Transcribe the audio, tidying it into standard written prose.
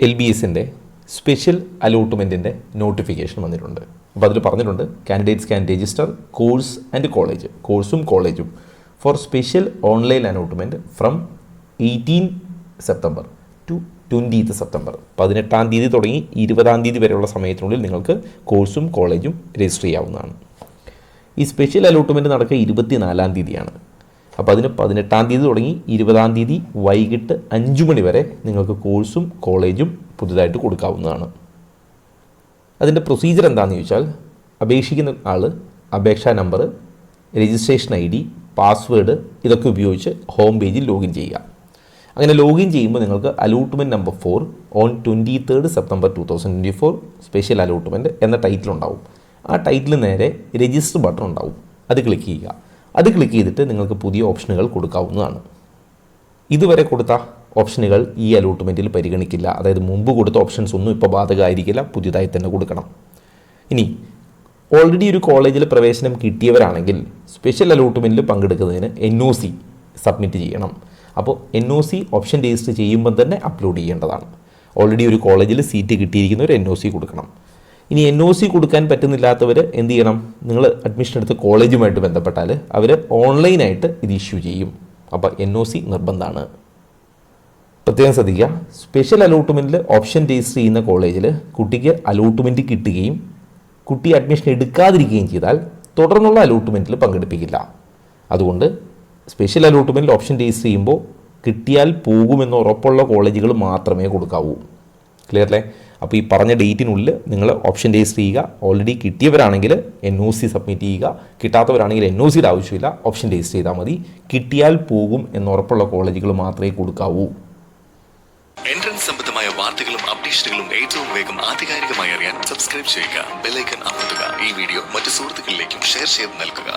LBSൻ്റെ special അലോട്ട്മെൻറ്റിൻ്റെ notification വന്നിട്ടുണ്ട്. അപ്പോൾ അതിൽ പറഞ്ഞിട്ടുണ്ട് candidates can register course and college, കോഴ്സും കോളേജും for special online allotment from 18 September to 20 September. 18-ാം തീയതി തുടങ്ങി 20-ാം തീയതി വരെയുള്ള സമയത്തിനുള്ളിൽ നിങ്ങൾക്ക് കോഴ്സും കോളേജും രജിസ്റ്റർ ചെയ്യാവുന്നതാണ്. ഈ സ്പെഷ്യൽ അലോട്ട്മെൻറ്റ് നടക്കുക 24-ാം തീയതിയാണ്. അപ്പോൾ അതിന് 18-ാം തീയതി തുടങ്ങി 20-ാം തീയതി വൈകിട്ട് 5 മണി വരെ നിങ്ങൾക്ക് കോഴ്സും കോളേജും പുതുതായിട്ട് കൊടുക്കാവുന്നതാണ്. അതിൻ്റെ പ്രൊസീജിയർ എന്താണെന്ന് ചോദിച്ചാൽ, അപേക്ഷിക്കുന്ന ആൾ അപേക്ഷാ നമ്പർ, രജിസ്ട്രേഷൻ ID, പാസ്വേഡ് ഇതൊക്കെ ഉപയോഗിച്ച് ഹോം പേജിൽ ലോഗിൻ ചെയ്യുക. അങ്ങനെ ലോഗിൻ ചെയ്യുമ്പോൾ നിങ്ങൾക്ക് allotment number 4 on 23 September 2024 special allotment എന്ന ടൈറ്റിൽ ഉണ്ടാവും. ആ ടൈറ്റിൽ നേരെ രജിസ്റ്റർ ബട്ടൺ ഉണ്ടാവും, അത് ക്ലിക്ക് ചെയ്യുക. അത് ക്ലിക്ക് ചെയ്തിട്ട് നിങ്ങൾക്ക് പുതിയ ഓപ്ഷനുകൾ കൊടുക്കാവുന്നതാണ്. ഇതുവരെ കൊടുത്ത ഓപ്ഷനുകൾ ഈ അലോട്ട്മെൻറ്റിൽ പരിഗണിക്കില്ല. അതായത് മുമ്പ് കൊടുത്ത ഓപ്ഷൻസ് ഒന്നും ഇപ്പോൾ ബാധകമായിരിക്കില്ല, പുതിയതായി തന്നെ കൊടുക്കണം. ഇനി ഓൾറെഡി ഒരു കോളേജിൽ പ്രവേശനം കിട്ടിയവരാണെങ്കിൽ സ്പെഷ്യൽ അലോട്ട്മെൻറ്റിൽ പങ്കെടുക്കുന്നതിന് NOC സബ്മിറ്റ് ചെയ്യണം. അപ്പോൾ NOC ഓപ്ഷൻ രജിസ്റ്റർ ചെയ്യുമ്പോൾ തന്നെ അപ്ലോഡ് ചെയ്യേണ്ടതാണ്. ഓൾറെഡി ഒരു കോളേജിൽ സീറ്റ് കിട്ടിയിരിക്കുന്നവർ NOC കൊടുക്കണം. ഇനി NOC കൊടുക്കാൻ പറ്റുന്നില്ലാത്തവർ എന്ത് ചെയ്യണം? നിങ്ങൾ അഡ്മിഷൻ എടുത്ത് കോളേജുമായിട്ട് ബന്ധപ്പെട്ടാൽ അവർ ഓൺലൈനായിട്ട് ഇത് ഇഷ്യൂ ചെയ്യും. അപ്പോൾ NOC നിർബന്ധമാണ്. പ്രത്യേകം ശ്രദ്ധിക്കുക, സ്പെഷ്യൽ അലോട്ട്മെൻറ്റിൽ ഓപ്ഷൻ രജിസ്റ്റർ ചെയ്യുന്ന കോളേജിൽ കുട്ടിക്ക് അലോട്ട്മെൻറ്റ് കിട്ടുകയും കുട്ടി അഡ്മിഷൻ എടുക്കാതിരിക്കുകയും ചെയ്താൽ തുടർന്നുള്ള അലോട്ട്മെൻറ്റിൽ പങ്കെടുപ്പിക്കില്ല. അതുകൊണ്ട് സ്പെഷ്യൽ അലോട്ട്മെൻറ്റിൽ ഓപ്ഷൻ രജിസ്റ്റർ ചെയ്യുമ്പോൾ കിട്ടിയാൽ പോകുമെന്ന് ഉറപ്പുള്ള കോളേജുകൾ മാത്രമേ കൊടുക്കാവൂ. ക്ലിയർ അല്ലേ? അപ്പോൾ ഈ പറഞ്ഞ ഡേറ്റിനുള്ളിൽ നിങ്ങൾ ഓപ്ഷൻ രജിസ്റ്റർ ചെയ്യുക. ഓൾറെഡി കിട്ടിയവരാണെങ്കിൽ NOC സബ്മിറ്റ് ചെയ്യുക. കിട്ടാത്തവരാണെങ്കിൽ NOCയുടെ ആവശ്യമില്ല, ഓപ്ഷൻ രജിസ്റ്റർ ചെയ്താൽ മതി. കിട്ടിയാൽ പോകും എന്നുറപ്പുള്ള കോളേജുകൾ മാത്രമേ കൊടുക്കാവൂ. എൻട്രൻസ് സംബന്ധമായ വാർത്തകളും അപ്ഡേഷനുകളും ഏറ്റവും വേഗം ആധികാരികമായി അറിയാൻ സബ്സ്ക്രൈബ് ചെയ്യുക, ബെൽ ഐക്കൺ അമർത്തുക. ഈ വീഡിയോ മറ്റു സുഹൃത്തുക്കളിലേക്കും ഷെയർ ചെയ്ത് നൽകുക.